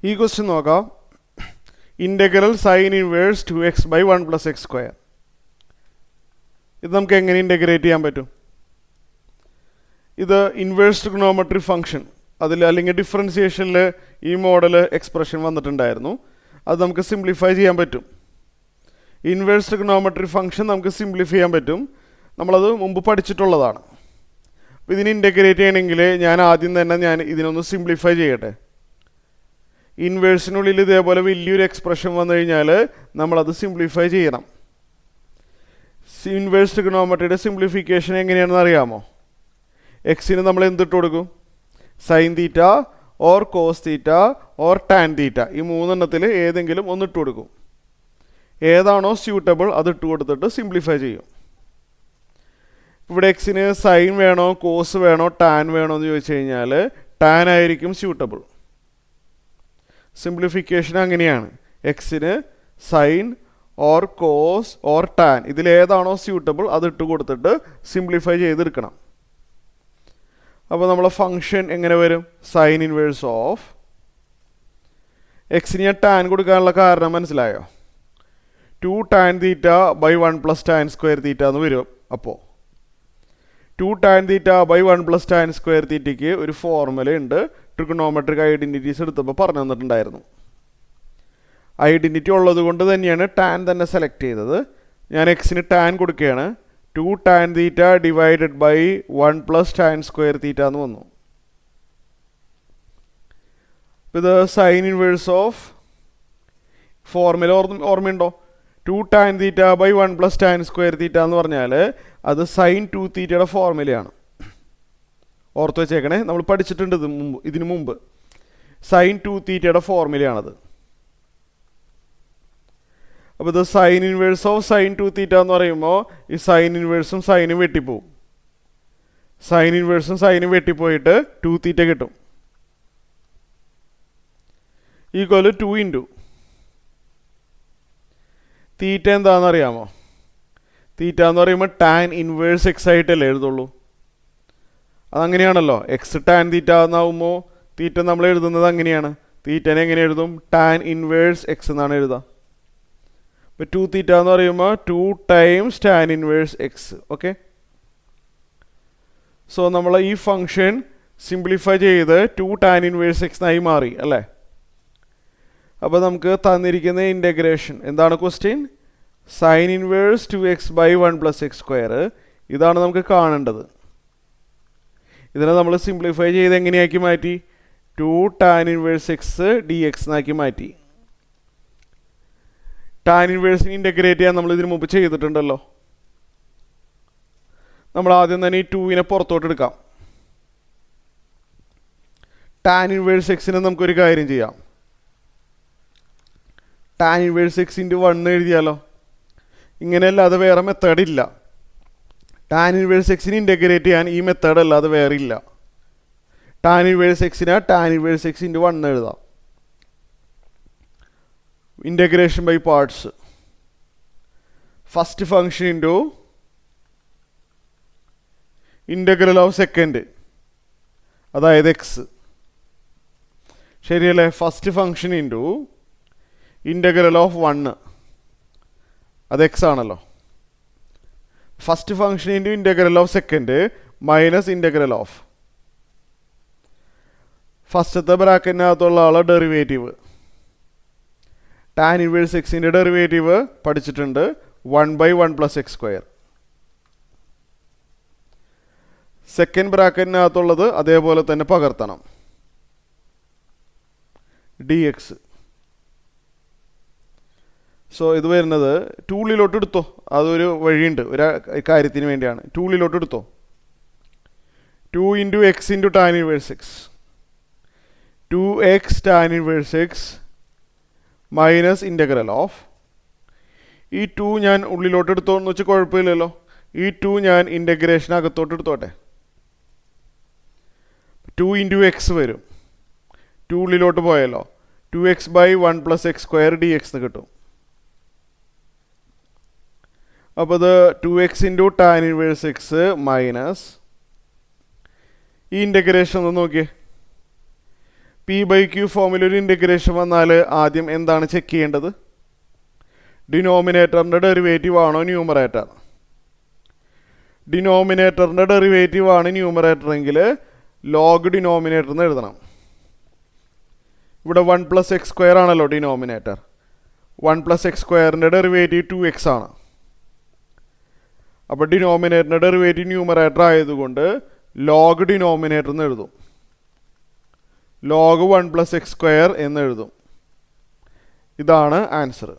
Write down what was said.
ഈ ക്വസ്റ്റ്യൻ നോക്കാം. Integral sign inverse 2x by 1 plus x square. ഇത് നമുക്ക് എങ്ങനെ ഇൻ്റഗ്രേറ്റ് ചെയ്യാൻ പറ്റും? ഇത് ഇൻവേഴ്സ് ട്രിഗണോമെട്രി ഫംഗ്ഷൻ അതിൽ അല്ലെങ്കിൽ ഡിഫറൻസിയേഷനിൽ ഈ മോഡൽ എക്സ്പ്രഷൻ വന്നിട്ടുണ്ടായിരുന്നു. അത് നമുക്ക് സിംപ്ലിഫൈ ചെയ്യാൻ പറ്റും. ഇൻവേഴ്സ് ട്രിഗണോമെട്രി ഫംഗ്ഷൻ നമുക്ക് സിംപ്ലിഫൈ ചെയ്യാൻ പറ്റും. നമ്മളത് മുമ്പ് പഠിച്ചിട്ടുള്ളതാണ്. അപ്പോൾ ഇതിന് ഇൻ്റഗ്രേറ്റ് ചെയ്യണമെങ്കിൽ ഞാൻ ആദ്യം തന്നെ ഇതിനൊന്ന് സിംപ്ലിഫൈ ചെയ്യട്ടെ. ഇൻവേഴ്സിനുള്ളിൽ ഇതേപോലെ വലിയൊരു എക്സ്പ്രഷൻ വന്നു കഴിഞ്ഞാൽ നമ്മളത് സിംപ്ലിഫൈ ചെയ്യണം. ഇൻവേഴ്സ് ട്രിഗണോമെട്രിയുടെ സിംപ്ലിഫിക്കേഷൻ എങ്ങനെയാണെന്ന് അറിയാമോ? എക്സിന് നമ്മൾ എന്തിട്ട് കൊടുക്കും? Sine theta or cos theta or tan theta, ഈ മൂന്നെണ്ണത്തിൽ ഏതെങ്കിലും ഒന്നിട്ട് കൊടുക്കും. ഏതാണോ സ്യൂട്ടബിൾ അത് ഇട്ട് കൊടുത്തിട്ട് സിംപ്ലിഫൈ ചെയ്യും. ഇവിടെ എക്സിന് സൈൻ വേണോ കോസ് വേണോ ടാൻ വേണോ എന്ന് ചോദിച്ചു കഴിഞ്ഞാൽ ടാൻ ആയിരിക്കും സ്യൂട്ടബിൾ. സിംപ്ലിഫിക്കേഷൻ അങ്ങനെയാണ്. എക്സിന് sine or cos or tan ഇതിലേതാണോ സ്യൂട്ടബിൾ അത് ഇട്ട് കൊടുത്തിട്ട് സിംപ്ലിഫൈ ചെയ്തെടുക്കണം. അപ്പോൾ നമ്മളെ ഫംഗ്ഷൻ എങ്ങനെ വരും? സൈൻ ഇൻവേഴ്സ് ഓഫ് എക്സിന് ഞാൻ ടാൻ കൊടുക്കാനുള്ള കാരണം മനസ്സിലായോ? 2 tan theta by 1 plus tan square theta എന്ന് വരും. അപ്പോൾ 2 tan theta by 1 plus tan square തീറ്റയ്ക്ക് ഒരു ഫോർമുല ഉണ്ട്. ട്രിഗണോമെട്രിക് ഐഡൻറ്റിറ്റീസ് എടുത്തപ്പോൾ പറഞ്ഞു തന്നിട്ടുണ്ടായിരുന്നു. ഐഡൻറ്റിറ്റി ഉള്ളത് കൊണ്ട് തന്നെയാണ് ടാൻ തന്നെ സെലക്ട് ചെയ്തത്. ഞാൻ എക്സിന് ടാൻ കൊടുക്കുകയാണ്. 2 tan theta divided by 1 plus tan square theta എന്ന് വന്നു. ഇത് സൈൻ ഇൻവേഴ്സ് ഓഫ് ഫോർമുല ഓർമ്മയുണ്ടോ? 2 tan theta by 1 plus tan square theta എന്ന് പറഞ്ഞാൽ അത് സൈൻ 2 തീറ്റയുടെ ഫോർമുലയാണ്. ഓർത്ത് വെച്ചേക്കണേ, നമ്മൾ പഠിച്ചിട്ടുണ്ട് ഇതിനു മുമ്പ്. സൈൻ 2 തീറ്റയുടെ ഫോർമുലയാണത്. അപ്പോൾ ഇത് സൈൻ ഇൻവേഴ്സ് ഓഫ് സൈൻ 2 തീറ്റ എന്ന് പറയുമ്പോൾ ഈ സൈൻ ഇൻവേഴ്സും സൈനും വെട്ടിപ്പോവും. സൈൻ ഇൻവേഴ്സും സൈനും വെട്ടിപ്പോയിട്ട് 2 തീറ്റ കിട്ടും. ഈക്വൽ 2 ഇൻറ്റു തീറ്റ എന്താണെന്ന് അറിയാമോ? തീറ്റ എന്ന് പറയുമ്പോൾ ടാൻ ഇൻവേഴ്സ് എക്സ് ആയിട്ടല്ലേ എഴുതുള്ളൂ. അതങ്ങനെയാണല്ലോ. എക്സ് ടാൻ തീറ്റ എന്നാവുമ്പോൾ തീറ്റ നമ്മൾ എഴുതുന്നത് അങ്ങനെയാണ്. തീറ്റനെ എങ്ങനെ എഴുതും? ടാൻ ഇൻവേഴ്സ് എക്സ് എന്നാണ് എഴുതുക. ഇപ്പോൾ 2 തീറ്റ എന്ന് പറയുമ്പോൾ 2 times tan inverse X. Okay, so നമ്മൾ ഈ ഫംഗ്ഷൻ സിംപ്ലിഫൈ ചെയ്ത് 2 ടാൻ ഇൻവേഴ്സ് എക്സ് ആയി മാറി അല്ലേ? അപ്പോൾ നമുക്ക് തന്നിരിക്കുന്ന ഇൻ്റഗ്രേഷൻ എന്താണ്? Question sine inverse 2x by 1 plus X square. ഇതാണ് നമുക്ക് കാണേണ്ടത്. ഇതിനെ നമ്മൾ സിംപ്ലിഫൈ ചെയ്ത് എങ്ങനെയാക്കി മാറ്റി? 2 tan inverse X D X എന്നാക്കി മാറ്റി. ടാൻ ഇൻവേഴ്സിന് ഇൻ്റഗ്രേറ്റ് ചെയ്യാൻ നമ്മൾ ഇതിനു മുമ്പ് ചെയ്തിട്ടുണ്ടല്ലോ. നമ്മൾ ആദ്യം തന്നെ ഈ 2നെ പുറത്തോട്ട് എടുക്കാം. ടാൻ ഇൻവേഴ്സ് എക്സിന് നമുക്കൊരു കാര്യം ചെയ്യാം. Tan inverse x into 1 എഴുതിയാലോ? ഇങ്ങനെയല്ല, അത് വേറെ മെത്തേഡ് ഇല്ല. ടാൻ ഇൻവേഴ്സ് എക്സിന് ഇൻ്റഗ്രേറ്റ് ചെയ്യാൻ ഈ മെത്തേഡ് അല്ലാതെ വേറെ ഇല്ല. ടാൻ ഇൻവേഴ്സ് എക്സിന് ടാൻ ഇൻവേഴ്സ് എക്സ് ഇൻറ്റു 1 എഴുതാം. Integration by parts. First function into integral of second, അതായത് എക്സ്. ശരിയല്ലേ? First function into integral of 1, അത് എക്സ് ആണല്ലോ. First function into integral of second minus integral of ഫസ്റ്റത്തെ ബ്രാക്കറ്റിനകത്തുള്ള ആളെ derivative. Tan inverse എക്സിൻ്റെ derivative പഠിച്ചിട്ടുണ്ട്, 1 by 1 plus X square. Second ബ്രാക്കറ്റിനകത്തുള്ളത് അതേപോലെ തന്നെ പകർത്തണം, ഡി എക്സ്. സോ ഇത് വരുന്നത് ടൂളിലോട്ട് എടുത്തോ. അതൊരു വഴിയുണ്ട്, ഒരു കാര്യത്തിന് വേണ്ടിയാണ്. ടൂളിലോട്ട് എടുത്തോ. 2 into X into tan inverse X, 2x tan inverse X minus integral of. ഈ 2 ഞാൻ ഉള്ളിലോട്ട് എടുത്തോ എന്ന് വെച്ചാൽ കുഴപ്പമില്ലല്ലോ. ഈ 2 ഞാൻ ഇൻ്റഗ്രേഷൻ അകത്തോട്ട് എടുത്തോട്ടെ. 2 ഇൻറ്റു എക്സ് വരും. 2 ഉള്ളിലോട്ട് പോയല്ലോ. 2x by 1 plus X square D X എന്ന് കിട്ടും. അപ്പോൾ ഇത് 2x into tan inverse X minus ഈ ഇൻ്റഗ്രേഷൻ ഒന്ന് നോക്കിയേ. p/q ഫോമിൽ ഒരു ഇൻ്റഗ്രേഷൻ വന്നാൽ ആദ്യം എന്താണ് ചെക്ക് ചെയ്യേണ്ടത്? ഡിനോമിനേറ്ററിൻ്റെ ഡെറിവേറ്റീവ് ആണോ ന്യൂമറേറ്റർ? ഡിനോമിനേറ്ററിൻ്റെ ഡെറിവേറ്റീവ് ആണ് ന്യൂമറേറ്റർ എങ്കിൽ ലോഗ് ഡിനോമിനേറ്റർ എന്ന് എഴുതണം. ഇവിടെ 1 + x² ആണല്ലോ ഡിനോമിനേറ്റർ. 1 + x² ഡെറിവേറ്റീവ് 2x ആണ്. അപ്പോൾ ഡിനോമിനേറ്ററിൻ്റെ ഡെറിവേറ്റീവ് ന്യൂമറേറ്റർ ആയതുകൊണ്ട് ലോഗ് ഡിനോമിനേറ്റർ എന്ന് എഴുതും. ലോഗ് 1 + x² എന്ന് എഴുതും. ഇതാണ് ആൻസർ.